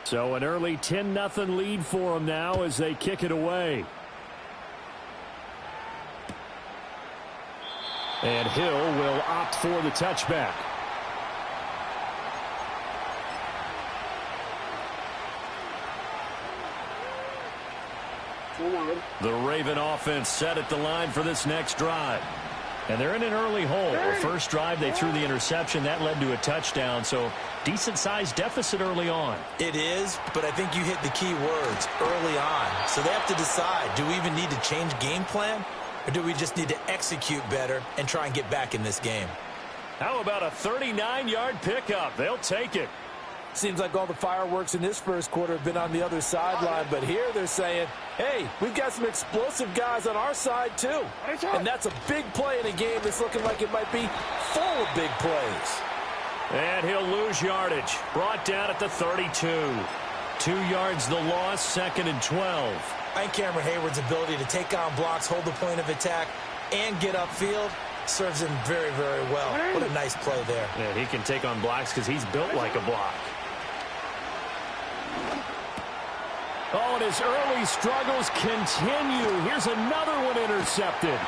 So an early 10-0 lead for them now as they kick it away. And Hill will opt for the touchback. The Raven offense set at the line for this next drive. And they're in an early hole. The first drive, they threw the interception. That led to a touchdown. So decent-sized deficit early on. It is, but I think you hit the key words, early on. So they have to decide, do we even need to change game plan? Or do we just need to execute better and try and get back in this game? How about a 39-yard pickup? They'll take it. Seems like all the fireworks in this first quarter have been on the other sideline, but here they're saying, hey, we've got some explosive guys on our side too. And that's a big play in a game that's looking like it might be full of big plays. And he'll lose yardage. Brought down at the 32. 2 yards the loss, 2nd and 12. I think Cameron Hayward's ability to take on blocks, hold the point of attack, and get upfield serves him very, very well. What a nice play there. Yeah, he can take on blocks because he's built like a block. Oh, and his early struggles continue. Here's another one intercepted.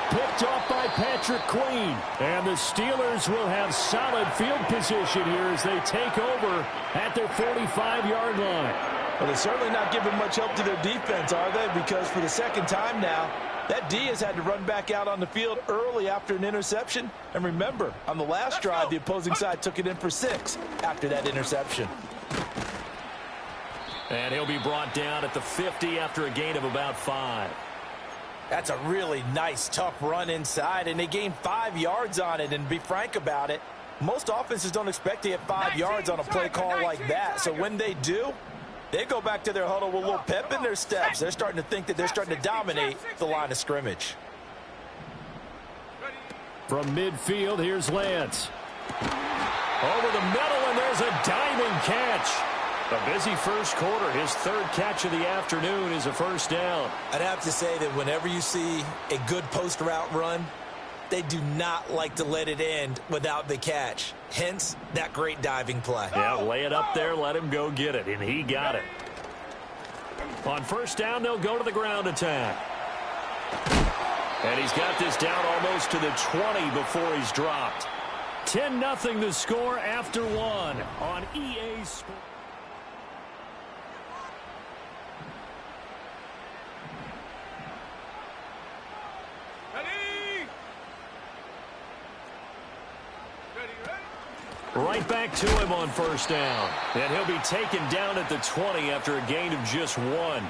Picked off by Patrick Queen. And the Steelers will have solid field position here as they take over at their 45-yard line. Well, they're certainly not giving much help to their defense, are they? Because for the second time now, that D has had to run back out on the field early after an interception. And remember, on the last drive, the opposing side took it in for 6 after that interception. And he'll be brought down at the 50 after a gain of about 5. That's a really nice, tough run inside, and they gained 5 yards on it. And to be frank about it, most offenses don't expect to get 5 yards on a play call like that. So when they do, they go back to their huddle with a little pep in their steps. They're starting to think that they're starting to dominate the line of scrimmage. From midfield, here's Lance. Over the middle, and there's a diving catch. A busy first quarter. His 3rd catch of the afternoon is a first down. I'd have to say that whenever you see a good post route run, they do not like to let it end without the catch. Hence, that great diving play. Yeah, lay it up there, let him go get it, and he got it. On first down, they'll go to the ground attack. And he's got this down almost to the 20 before he's dropped. 10-0 the score after 1 on EA Sports. Right back to him on first down. And he'll be taken down at the 20 after a gain of just 1.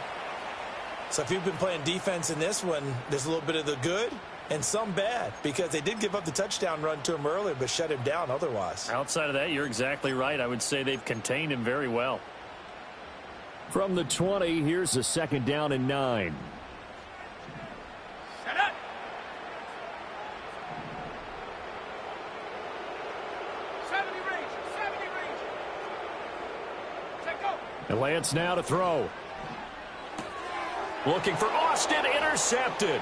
So if you've been playing defense in this one, there's a little bit of the good and some bad, because they did give up the touchdown run to him earlier but shut him down otherwise. Outside of that, you're exactly right. I would say they've contained him very well. From the 20, here's a 2nd down and 9. And Lance now to throw. Looking for Austin, intercepted.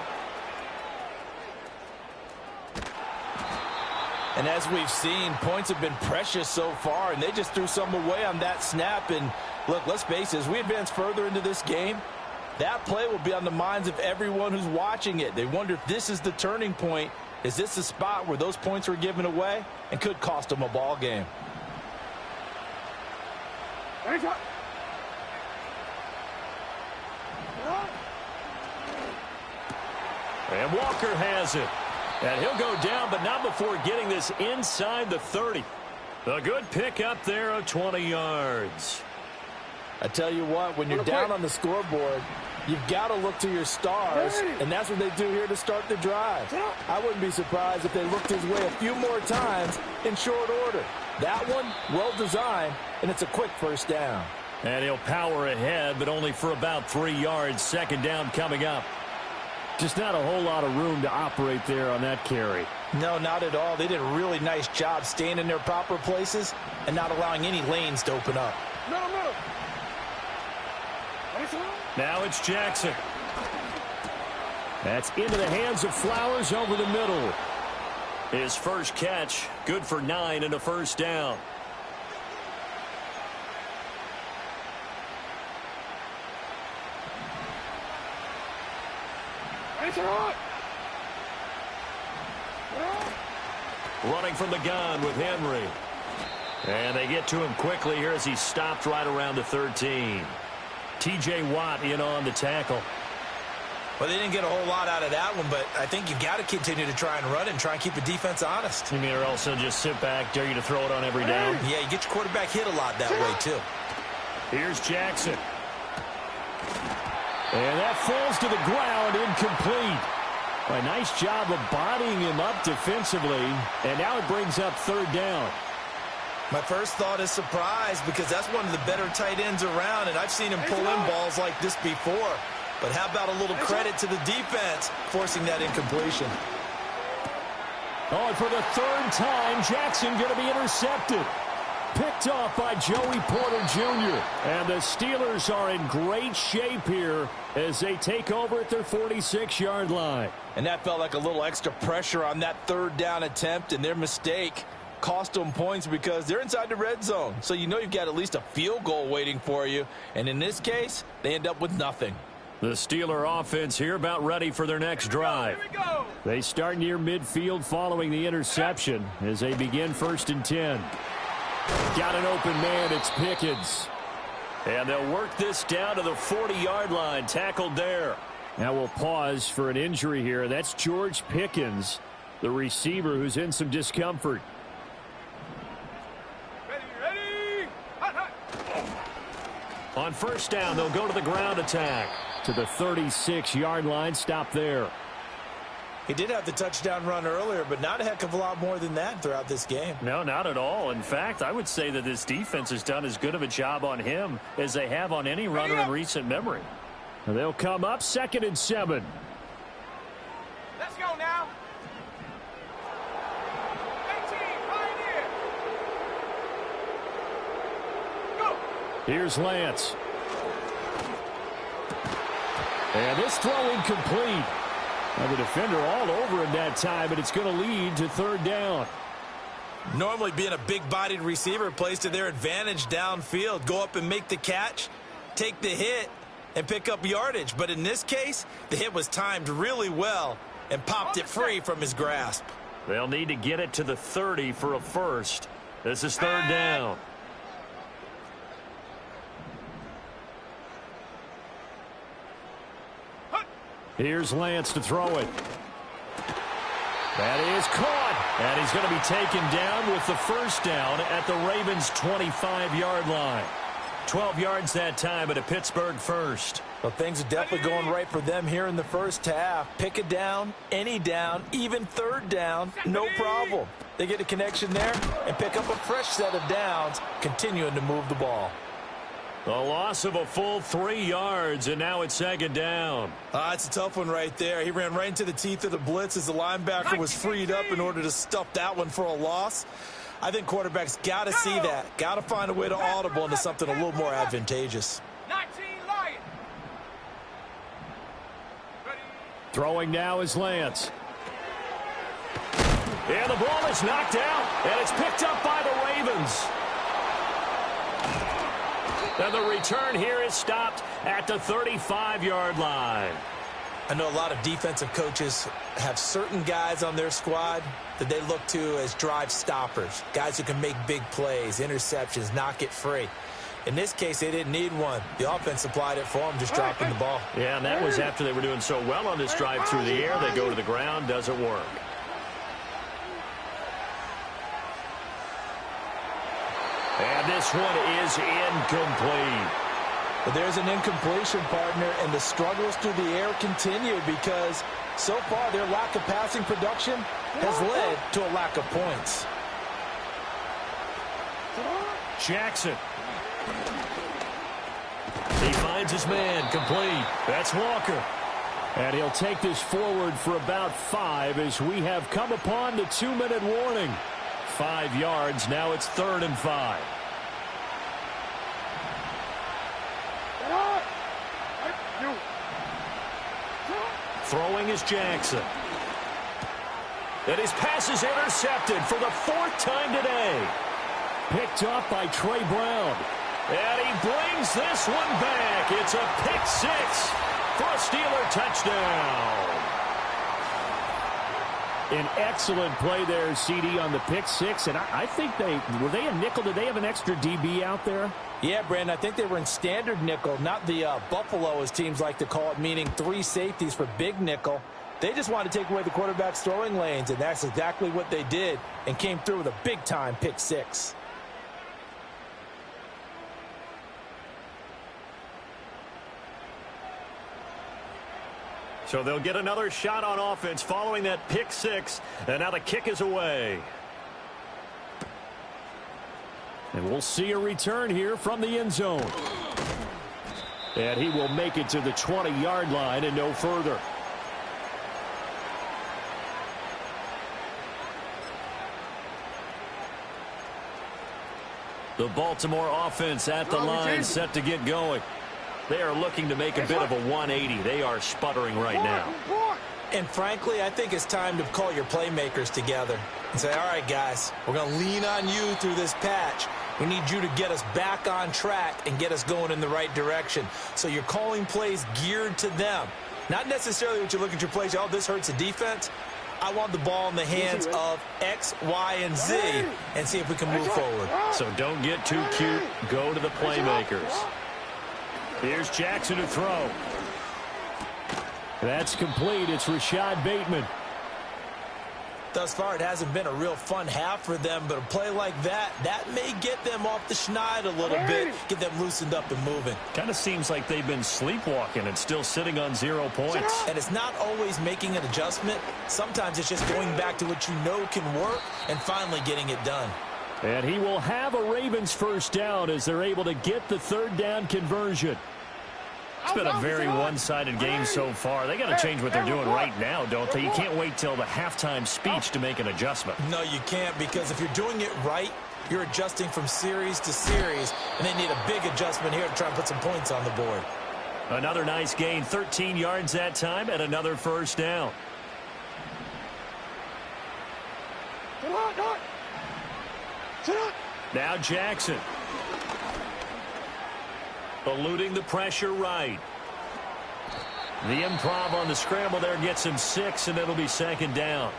And as we've seen, points have been precious so far, and they just threw some away on that snap. And look, let's face it, as we advance further into this game, that play will be on the minds of everyone who's watching it. They wonder if this is the turning point. Is this the spot where those points were given away and could cost them a ball game? And Walker has it. And he'll go down, but not before getting this inside the 30. A good pick up there of 20 yards. I tell you what, when you're down on the scoreboard, you've got to look to your stars, and that's what they do here to start the drive. I wouldn't be surprised if they looked his way a few more times in short order. That one, well designed, and it's a quick first down. And he'll power ahead, but only for about 3 yards. 2nd down coming up. Just not a whole lot of room to operate there on that carry. No, not at all. They did a really nice job staying in their proper places and not allowing any lanes to open up. Now it's Jackson. That's into the hands of Flowers over the middle. His first catch, good for 9 and a first down. Running from the gun with Henry. And they get to him quickly here as he stopped right around the 13. T.J. Watt in on the tackle. Well, they didn't get a whole lot out of that one, but I think you've got to continue to try and run and try and keep the defense honest. You mean, or also just sit back, dare you to throw it on every down? Yeah, you get your quarterback hit a lot that way, too. Here's Jackson. And that falls to the ground, incomplete. A nice job of bodying him up defensively, and now it brings up third down. My first thought is surprise because that's one of the better tight ends around, and I've seen him pull in balls like this before. But how about a little credit to the defense forcing that incompletion? Oh, and for the third time, Jackson going to be intercepted. Picked off by Joey Porter Jr. And the Steelers are in great shape here as they take over at their 46-yard line. And that felt like a little extra pressure on that third down attempt, and their mistake cost them points because they're inside the red zone. So you know you've got at least a field goal waiting for you. And in this case, they end up with nothing. The Steeler offense here about ready for their next drive. They start near midfield following the interception as they begin 1st and 10. Got an open man, it's Pickens. And they'll work this down to the 40-yard line, tackled there. Now we'll pause for an injury here. That's George Pickens, the receiver who's in some discomfort. On 1st down, they'll go to the ground attack. To the 36-yard line, stop there. He did have the touchdown run earlier, but not a heck of a lot more than that throughout this game. No, not at all. In fact, I would say that this defense has done as good of a job on him as they have on any runner in recent memory. And they'll come up 2nd and 7. Let's go now. 18, right here. Go. Here's Lance. And this throw incomplete. And the defender all over him that time, but it's going to lead to 3rd down. Normally being a big-bodied receiver plays to their advantage downfield. Go up and make the catch, take the hit, and pick up yardage. But in this case, the hit was timed really well and popped it free from his grasp. They'll need to get it to the 30 for a first. This is 3rd down. Here's Lance to throw it. That is caught. And he's going to be taken down with the 1st down at the Ravens' 25-yard line. 12 yards that time, but a Pittsburgh first. Well, things are definitely going right for them here in the first half. Pick a down, any down, even 3rd down, no problem. They get a connection there and pick up a fresh set of downs, continuing to move the ball. The loss of a full 3 yards, and now it's 2nd down. It's a tough one right there. He ran right into the teeth of the blitz as the linebacker was freed up in order to stuff that one for a loss. I think quarterbacks got to see that. Got to find a way to audible into something a little more advantageous. 19 Lions. Throwing now is Lance. And the ball is knocked out, and it's picked up by the Ravens. And the return here is stopped at the 35-yard line. I know a lot of defensive coaches have certain guys on their squad that they look to as drive stoppers, guys who can make big plays, interceptions, knock it free. In this case, they didn't need one. The offense supplied it for them, just dropping the ball. Yeah, and that was after they were doing so well on this drive through the air. They go to the ground, doesn't work. And this one is incomplete. But there's an incompletion, partner, and the struggles through the air continue because so far their lack of passing production has led to a lack of points. Jackson. He finds his man, complete. That's Walker. And he'll take this forward for about 5 as we have come upon the 2-minute warning. 5 yards, now it's 3rd and 5. Throwing is Jackson. And his pass is intercepted for the 4th time today. Picked up by Trey Brown. And he brings this one back. It's a pick 6 for a Steeler touchdown. An excellent play there, CD, on the pick six. And I think were they a nickel? Did they have an extra DB out there? Yeah, Brandon, I think they were in standard nickel, not the Buffalo, as teams like to call it, meaning 3 safeties for big nickel. They just wanted to take away the quarterback's throwing lanes, and that's exactly what they did, and came through with a big-time pick six. So they'll get another shot on offense following that pick six, and now the kick is away. And we'll see a return here from the end zone. And he will make it to the 20-yard line and no further. The Baltimore offense at the line, set to get going. They are looking to make a bit of a 180. They are sputtering right now. And frankly, I think it's time to call your playmakers together and say, all right, guys, we're going to lean on you through this patch. We need you to get us back on track and get us going in the right direction. So you're calling plays geared to them. Not necessarily what you look at your plays, oh, this hurts the defense. I want the ball in the hands of X, Y, and Z and see if we can move forward. So don't get too cute. Go to the playmakers. Here's Jackson to throw. That's complete. It's Rashad Bateman. Thus far, it hasn't been a real fun half for them, but a play like that may get them off the schneid a little bit, get them loosened up and moving. Kind of seems like they've been sleepwalking and still sitting on 0 points. And it's not always making an adjustment. Sometimes it's just going back to what you know can work and finally getting it done. And he will have a Ravens first down as they're able to get the 3rd down conversion. It's been a very one-sided game so far. They got to change what they're doing right now, don't they? You can't wait till the halftime speech to make an adjustment. No, you can't, because if you're doing it right, you're adjusting from series to series, and they need a big adjustment here to try and put some points on the board. Another nice gain, 13 yards that time, and another first down. Now Jackson. Eluding the pressure right. The improv on the scramble there gets him 6, and it'll be 2nd down.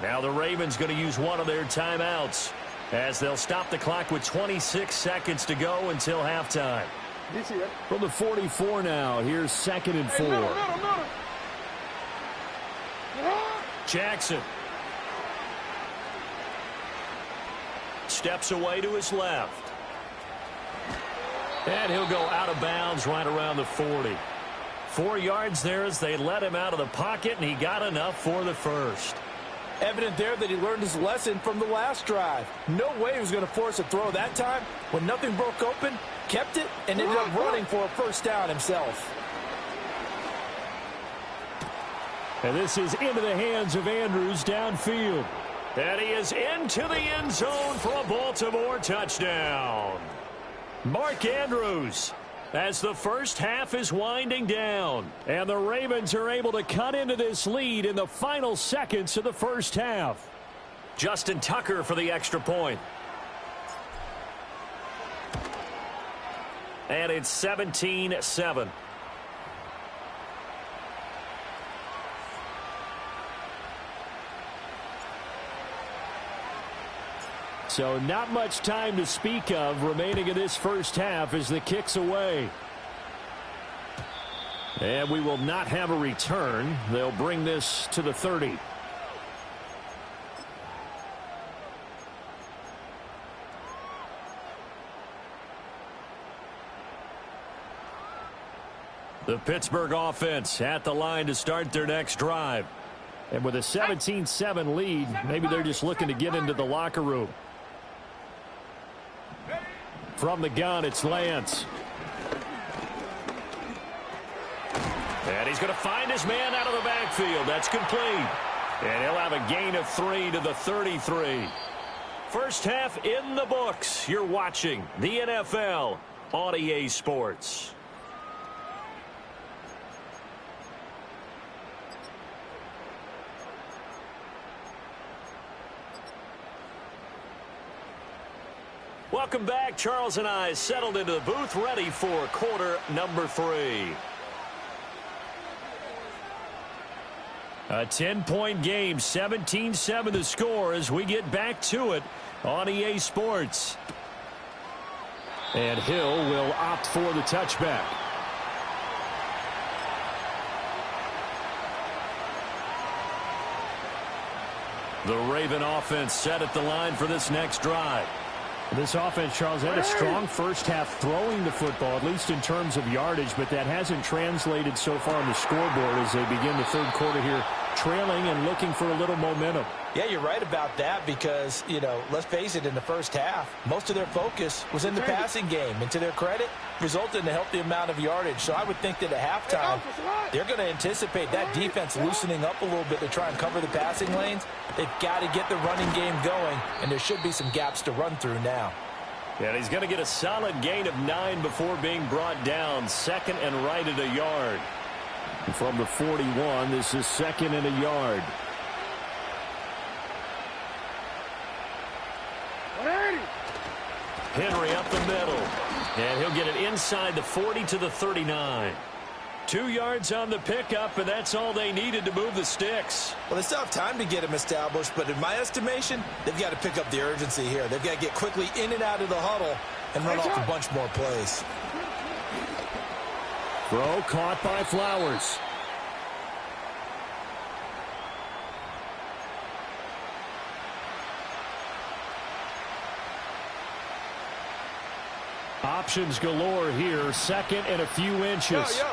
Now the Ravens going to use one of their timeouts as they'll stop the clock with 26 seconds to go until halftime. From the 44 now, here's 2nd and 4. Jackson. Steps away to his left. And he'll go out of bounds right around the 40. 4 yards there as they let him out of the pocket, and he got enough for the first. Evident there that he learned his lesson from the last drive. No way he was going to force a throw that time. When nothing broke open, kept it, and ended up running for a first down himself. And this is into the hands of Andrews downfield. And he is into the end zone for a Baltimore touchdown. Mark Andrews, as the first half is winding down, and the Ravens are able to cut into this lead in the final seconds of the first half. Justin Tucker for the extra point. And it's 17-7. So not much time to speak of remaining in this first half as the kick's away. And we will not have a return. They'll bring this to the 30. The Pittsburgh offense at the line to start their next drive. And with a 17-7 lead, maybe they're just looking to get into the locker room. From the gun, it's Lance. And he's going to find his man out of the backfield. That's complete. And he'll have a gain of 3 to the 33. First half in the books. You're watching the NFL on EA Sports. Welcome back. Charles and I settled into the booth, ready for quarter number 3. A 10-point game, 17-7 the score as we get back to it on EA Sports. And Hill will opt for the touchback. The Raven offense set at the line for this next drive. This offense, Charles, had a strong first half throwing the football, at least in terms of yardage, but that hasn't translated so far on the scoreboard as they begin the third quarter here, trailing and looking for a little momentum. Yeah, you're right about that because, you know, let's face it, in the first half, most of their focus was in the passing game. And to their credit, resulted in a healthy amount of yardage. So I would think that at halftime, they're going to anticipate that defense loosening up a little bit to try and cover the passing lanes. They've got to get the running game going, and there should be some gaps to run through now. And he's going to get a solid gain of 9 before being brought down. Second and right at a yard. From the 41, this is second and a yard. Henry up the middle. And he'll get it inside the 40 to the 39. 2 yards on the pickup, and that's all they needed to move the sticks. Well, they still have time to get him established, but in my estimation, they've got to pick up the urgency here. They've got to get quickly in and out of the huddle and run off a bunch more plays. Throw caught by Flowers. Options galore here. Second and a few inches.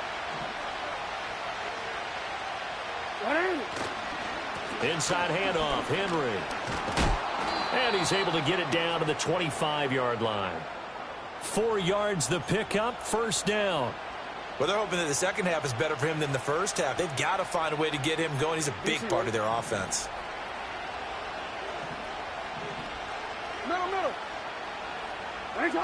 Inside handoff, Henry. And he's able to get it down to the 25-yard line. 4 yards the pickup, first down. Well, they're hoping that the second half is better for him than the first half. They've got to find a way to get him going. He's a big part of their offense. Middle. Thanks,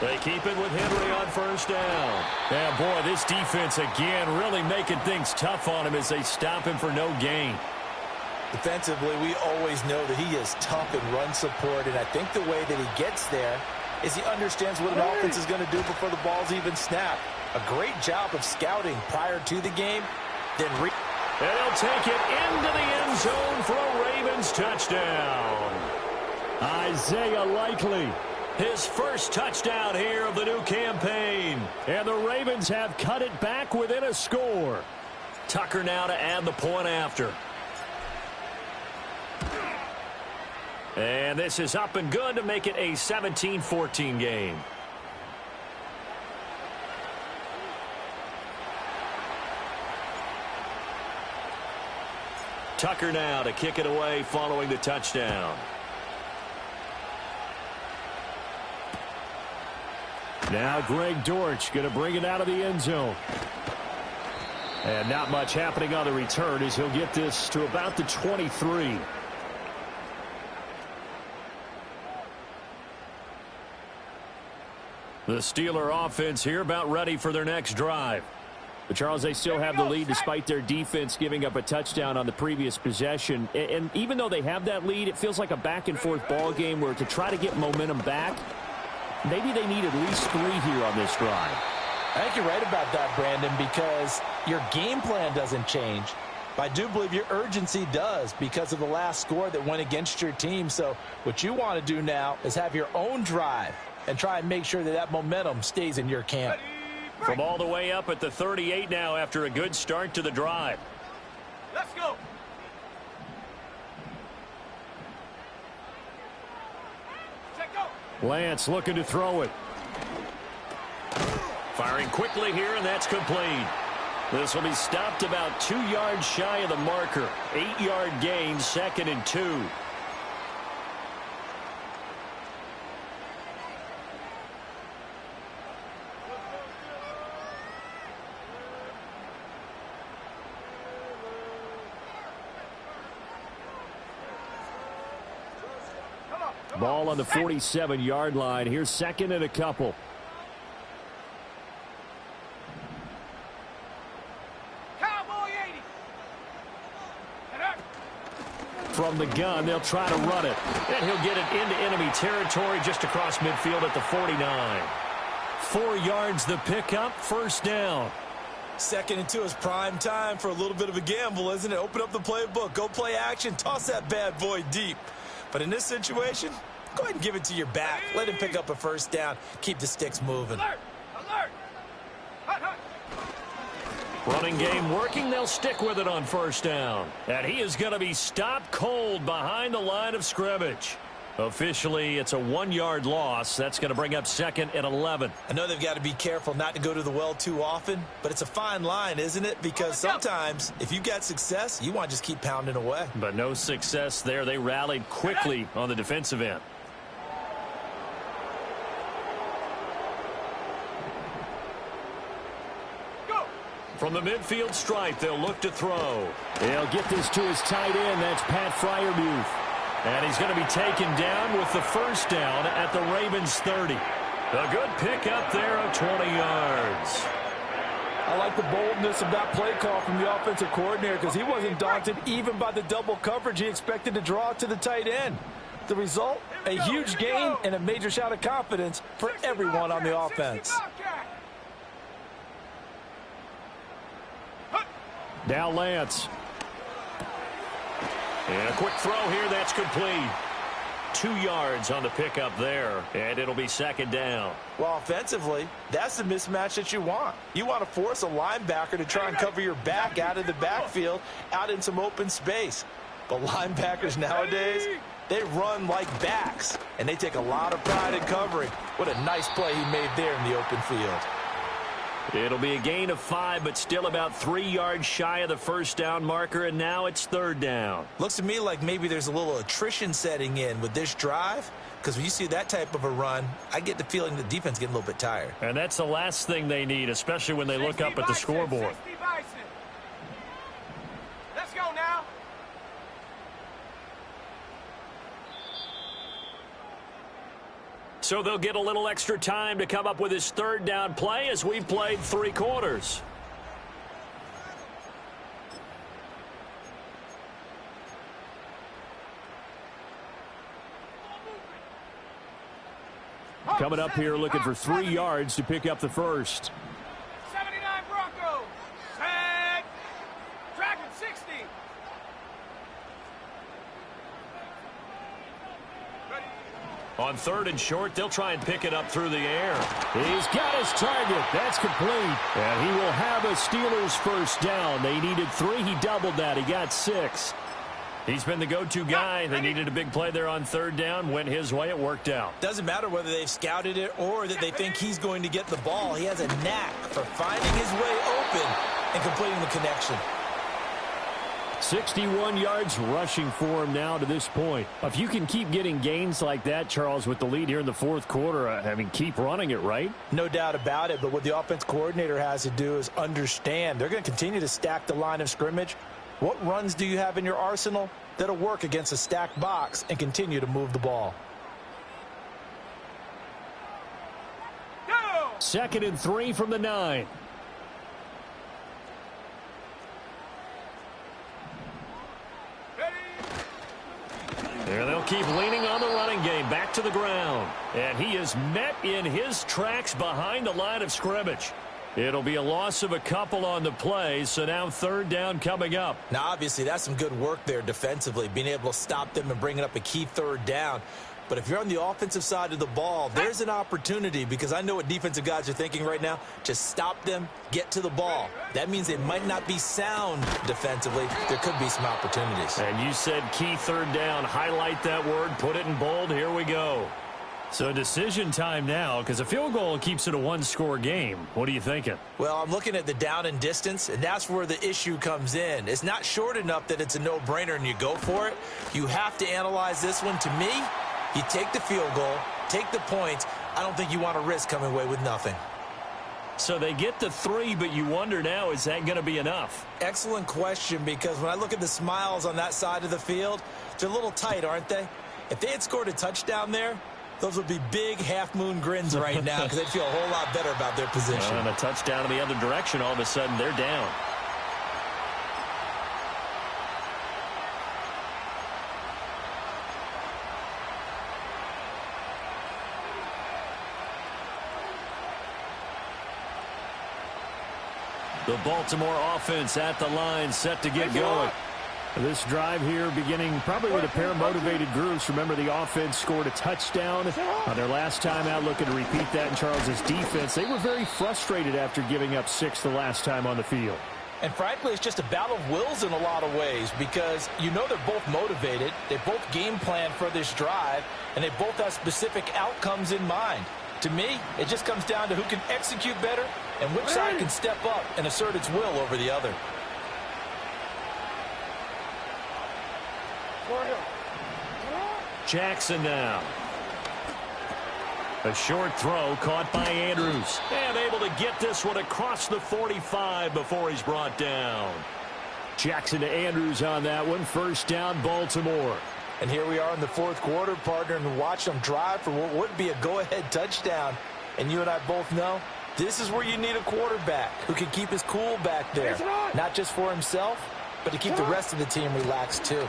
They keep it with Henry on first down. Yeah, boy, this defense again really making things tough on him as they stop him for no gain. Defensively, we always know that he is tough in run support, and I think the way that he gets there is he understands what an offense is going to do before the ball's even snapped. A great job of scouting prior to the game. And they'll take it into the end zone for a Ravens touchdown. Isaiah Likely. His first touchdown here of the new campaign. And the Ravens have cut it back within a score. Tucker now to add the point after. And this is up and good to make it a 17-14 game. Tucker now to kick it away following the touchdown. Now Greg Dortch going to bring it out of the end zone. And not much happening on the return as he'll get this to about the 23. The Steeler offense here about ready for their next drive. But Charles, they still have the lead despite their defense giving up a touchdown on the previous possession. And even though they have that lead, it feels like a back-and-forth ball game where to try to get momentum back, maybe they need at least 3 here on this drive. I think you're right about that, Brandon, because your game plan doesn't change. But I do believe your urgency does because of the last score that went against your team. So what you want to do now is have your own drive and try and make sure that that momentum stays in your camp. From all the way up at the 38 now after a good start to the drive. Let's go. Lance looking to throw it. Firing quickly here, and that's complete. This will be stopped about 2 yards shy of the marker. 8-yard gain, 2nd and 2. Ball on the 47-yard line. Here's 2nd and a couple. Cowboy 80. From the gun, they'll try to run it. And he'll get it into enemy territory just across midfield at the 49. 4 yards the pickup, first down. 2nd and 2 is prime time for a little bit of a gamble, isn't it? Open up the playbook, go play action, toss that bad boy deep. But in this situation, go ahead and give it to your back. Let him pick up a first down. Keep the sticks moving. Alert! Alert! Hut, hut. Running game working. They'll stick with it on first down. And he is going to be stopped cold behind the line of scrimmage. Officially, it's a 1-yard loss. That's going to bring up 2nd and 11. I know they've got to be careful not to go to the well too often, but it's a fine line, isn't it? Because sometimes, if you've got success, you want to just keep pounding away. But no success there. They rallied quickly on the defensive end. Go! From the midfield stripe, they'll look to throw. They'll get this to his tight end. That's Pat Fryermuth. And he's going to be taken down with the first down at the Ravens 30. A good pickup there of 20 yards. I like the boldness of that play call from the offensive coordinator because he wasn't daunted even by the double coverage he expected to draw to the tight end. The result, a huge gain and a major shout of confidence for everyone on the offense. Now Lance. And a quick throw here, that's complete. 2 yards on the pickup there, and it'll be 2nd down. Well, offensively, that's the mismatch that you want. You want to force a linebacker to try and cover your back out of the backfield, out in some open space. But linebackers nowadays, they run like backs, and they take a lot of pride in covering. What a nice play he made there in the open field. It'll be a gain of 5, but still about 3 yards shy of the first down marker, and now it's 3rd down. Looks to me like maybe there's a little attrition setting in with this drive, because when you see that type of a run, I get the feeling the defense getting a little bit tired. And that's the last thing they need, especially when they look up at the scoreboard. 60 Bison. Let's go now. So they'll get a little extra time to come up with his 3rd down play as we've played 3 quarters. Coming up here looking for 3 yards to pick up the first. 79 Broncos. Set. Dragon 60. Ready. On 3rd and short, they'll try and pick it up through the air. He's got his target. That's complete. And he will have a Steelers first down. They needed 3. He doubled that. He got 6. He's been the go-to guy. They needed a big play there on 3rd down. Went his way. It worked out. Doesn't matter whether they've scouted it or that they think he's going to get the ball. He has a knack for finding his way open and completing the connection. 61 yards rushing for him now to this point. If you can keep getting gains like that, Charles, with the lead here in the 4th quarter, I mean, keep running it, right? No doubt about it, but what the offense coordinator has to do is understand. They're going to continue to stack the line of scrimmage. What runs do you have in your arsenal that'll work against a stacked box and continue to move the ball? Go! 2nd and 3 from the 9. There they'll keep leaning on the running game. Back to the ground. And he is met in his tracks behind the line of scrimmage. It'll be a loss of a couple on the play, so now 3rd down coming up. Now, obviously, that's some good work there defensively, being able to stop them and bringing up a key 3rd down. But if you're on the offensive side of the ball, there's an opportunity, because I know what defensive guys are thinking right now. Just stop them, get to the ball. That means they might not be sound defensively. There could be some opportunities. And you said key 3rd down. Highlight that word. Put it in bold. Here we go. So decision time now, because a field goal keeps it a 1-score game. What are you thinking? Well, I'm looking at the down and distance, and that's where the issue comes in. It's not short enough that it's a no-brainer and you go for it. You have to analyze this one. To me, you take the field goal, take the points. I don't think you want to risk coming away with nothing. So they get the 3, but you wonder now, is that going to be enough? Excellent question, because when I look at the smiles on that side of the field, they're a little tight, aren't they? If they had scored a touchdown there, those would be big half-moon grins right now, because they'd feel a whole lot better about their position. And a touchdown in the other direction, all of a sudden they're down. The Baltimore offense at the line, set to get going. This drive here beginning probably with a pair of motivated groups. Remember, the offense scored a touchdown on their last time out, looking to repeat that in Charles' defense. They were very frustrated after giving up 6 the last time on the field. And frankly, it's just a battle of wills in a lot of ways because you know they're both motivated. They both game plan for this drive, and they both have specific outcomes in mind. To me, it just comes down to who can execute better and which side can step up and assert its will over the other. Jackson now. A short throw caught by Andrews. And able to get this one across the 45 before he's brought down. Jackson to Andrews on that one. First down, Baltimore. And here we are in the fourth quarter, partner, and watch them drive for what would be a go-ahead touchdown. And you and I both know this is where you need a quarterback who can keep his cool back there. Not just for himself, but to keep the rest of the team relaxed too.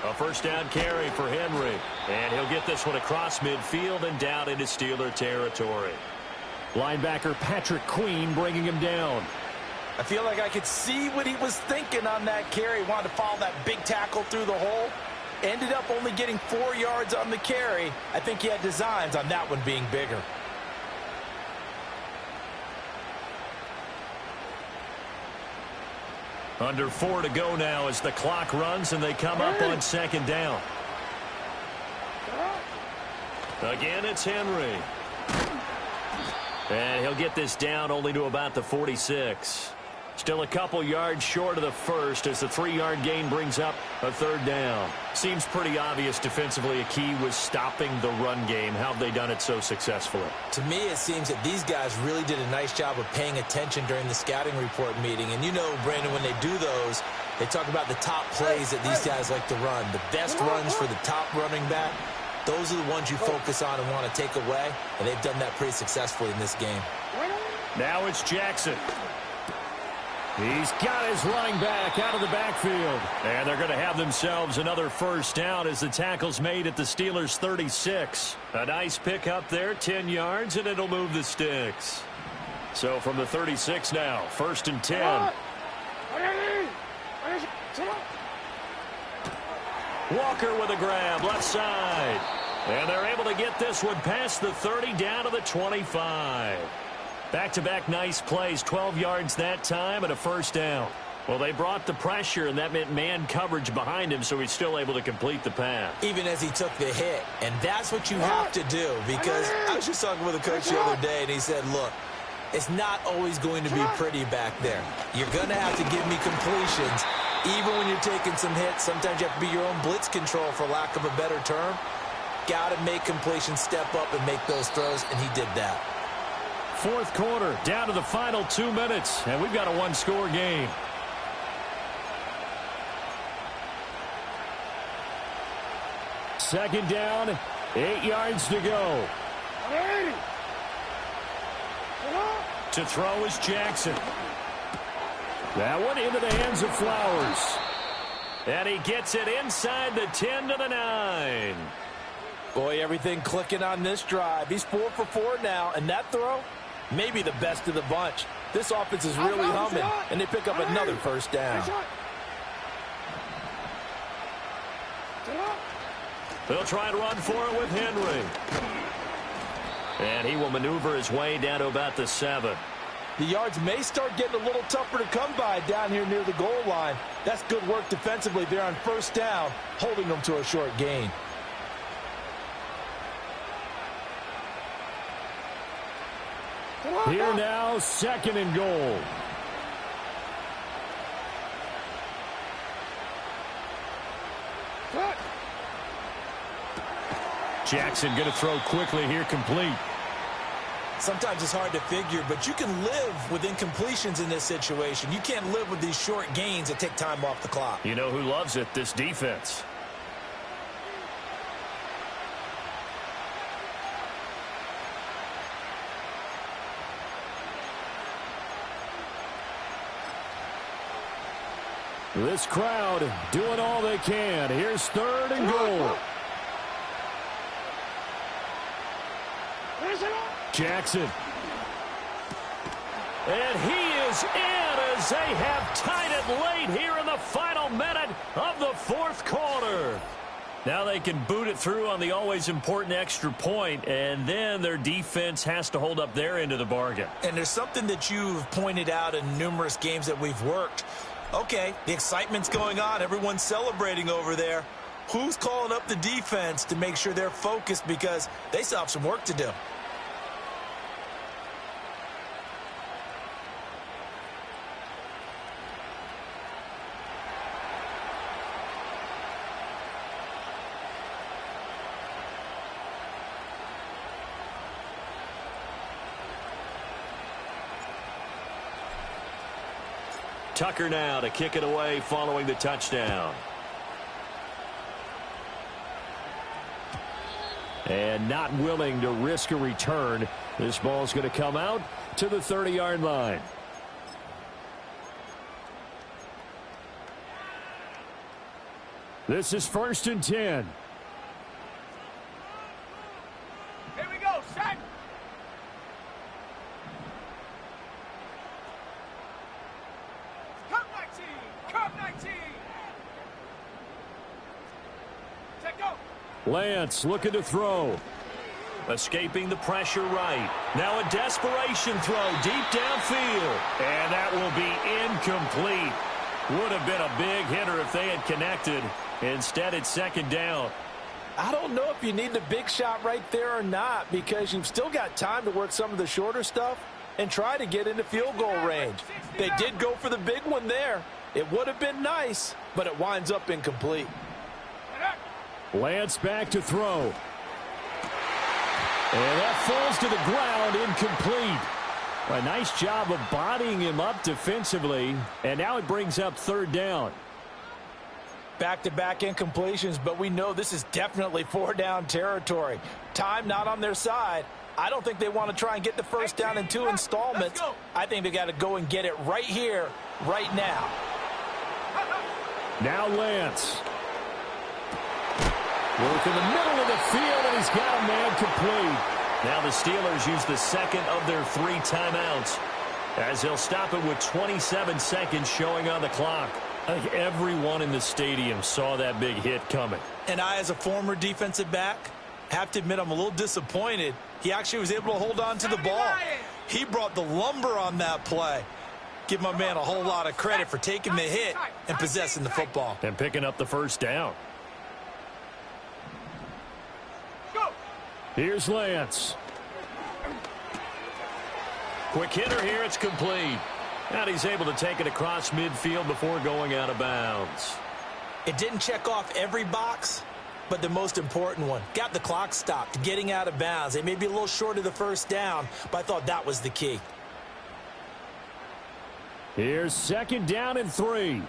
A first down carry for Henry. And he'll get this one across midfield and down into Steeler territory. Linebacker Patrick Queen bringing him down. I feel like I could see what he was thinking on that carry. He wanted to follow that big tackle through the hole. Ended up only getting 4 yards on the carry. I think he had designs on that one being bigger. Under 4 to go now as the clock runs and they come up on second down. Again, it's Henry. And he'll get this down only to about the 46. Still a couple yards short of the first as the 3-yard gain brings up a third down. Seems pretty obvious defensively a key was stopping the run game. How have they done it so successfully? To me, it seems that these guys really did a nice job of paying attention during the scouting report meeting. And you know, Brandon, when they do those, they talk about the top plays that these guys like to run. The best runs for the top running back, those are the ones you focus on and want to take away. And they've done that pretty successfully in this game. Now it's Jackson. He's got his running back out of the backfield. And they're going to have themselves another first down as the tackle's made at the Steelers' 36. A nice pickup there, 10 yards, and it'll move the sticks. So from the 36 now, 1st and 10. Walker with a grab, left side. And they're able to get this one past the 30 down to the 25. Back-to-back nice plays, 12 yards that time and a first down. Well, they brought the pressure, and that meant man coverage behind him, so he's still able to complete the pass. Even as he took the hit, and that's what you have to do, because I was just talking with a coach the other day, and he said, look, it's not always going to be pretty back there. You're going to have to give me completions, even when you're taking some hits. Sometimes you have to be your own blitz control, for lack of a better term. Got to make completions, step up, and make those throws, and he did that. Fourth quarter, down to the final 2 minutes, and we've got a one-score game. Second down, 8 yards to go. To throw is Jackson. That one into the hands of Flowers. And he gets it inside the 10 to the 9. Boy, everything clicking on this drive. He's 4 for 4 now, and that throw, maybe the best of the bunch. This offense is really humming, and they pick up another first down. They'll try and run for it with Henry. And he will maneuver his way down to about the 7. The yards may start getting a little tougher to come by down here near the goal line. That's good work defensively there on first down, holding them to a short gain. Here now, 2nd and goal. Jackson going to throw quickly here, complete. Sometimes it's hard to figure, but you can live with incompletions in this situation. You can't live with these short gains that take time off the clock. You know who loves it? This defense. This crowd doing all they can. Here's 3rd and goal. Jackson. And he goes in as they have tied it late here in the final minute of the fourth quarter. Now they can boot it through on the always important extra point, and then their defense has to hold up their end of the bargain. And there's something that you've pointed out in numerous games that we've worked. Okay, the excitement's going on. Everyone's celebrating over there. Who's calling up the defense to make sure they're focused, because they still have some work to do? Tucker now to kick it away following the touchdown. And not willing to risk a return. This ball's going to come out to the 30-yard line. This is 1st and 10. Here we go, set. Come 19, come 19. Take go. Lance looking to throw. Escaping the pressure right. Now a desperation throw deep downfield. And that will be incomplete. Would have been a big hitter if they had connected. Instead, it's 2nd down. I don't know if you need the big shot right there or not, because you've still got time to work some of the shorter stuff and try to get into field goal range. They did go for the big one there. It would have been nice, but it winds up incomplete. Lance back to throw. And that falls to the ground, incomplete. A nice job of bodying him up defensively, and now it brings up 3rd down. Back-to-back incompletions, but we know this is definitely 4-down territory. Time not on their side. I don't think they want to try and get the first down in 2 installments. I think they got to go and get it right here, right now. Now Lance. Work in the middle of the field, and he's got a man complete. Now the Steelers use the 2nd of their 3 timeouts, as they'll stop it with 27 seconds showing on the clock. I think everyone in the stadium saw that big hit coming. And I, as a former defensive back, have to admit I'm a little disappointed. He actually was able to hold on to the ball. He brought the lumber on that play. Give my man a whole lot of credit for taking the hit and possessing the football. And picking up the 1st down. Here's Lance. Quick hitter here, it's complete. And he's able to take it across midfield before going out of bounds. It didn't check off every box, but the most important one. Got the clock stopped, getting out of bounds. They may be a little short of the 1st down, but I thought that was the key. Here's 2nd down and 3.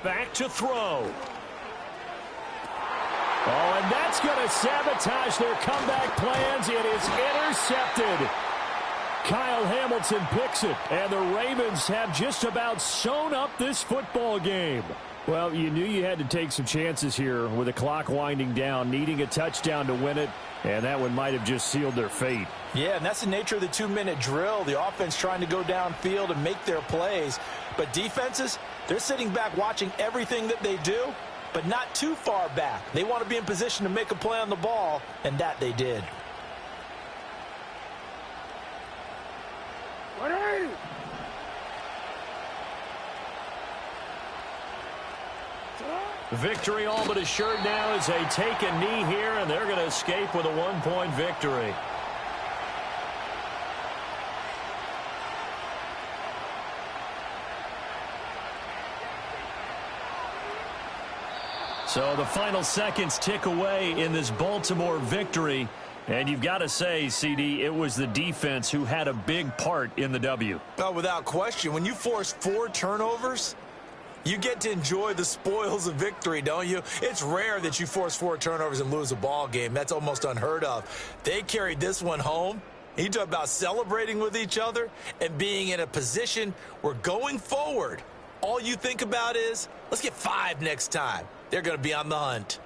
Back to throw. Oh, and that's going to sabotage their comeback plans. It is intercepted. Kyle Hamilton picks it, and the Ravens have just about sewn up this football game. Well, you knew you had to take some chances here with the clock winding down, needing a touchdown to win it, and that one might have just sealed their fate. Yeah, and that's the nature of the 2-minute drill. The offense trying to go downfield and make their plays. But defenses, they're sitting back watching everything that they do, but not too far back. They want to be in position to make a play on the ball, and that they did. Victory all but assured now as they take a knee here, and they're going to escape with a 1-point victory. So the final seconds tick away in this Baltimore victory. And you've got to say, CD, it was the defense who had a big part in the W. Oh, without question. When you force 4 turnovers, you get to enjoy the spoils of victory, don't you? It's rare that you force 4 turnovers and lose a ball game. That's almost unheard of. They carried this one home. You talk about celebrating with each other and being in a position where going forward, all you think about is, let's get 5 next time. They're going to be on the hunt.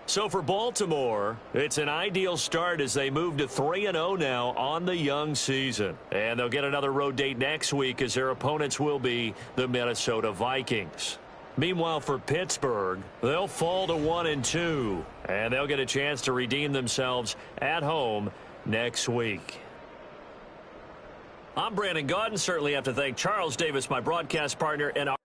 So for Baltimore, it's an ideal start as they move to 3-0 now on the young season. And they'll get another road date next week as their opponents will be the Minnesota Vikings. Meanwhile, for Pittsburgh, they'll fall to 1-2, and they'll get a chance to redeem themselves at home next week. I'm Brandon Gaudin. Certainly have to thank Charles Davis, my broadcast partner, and our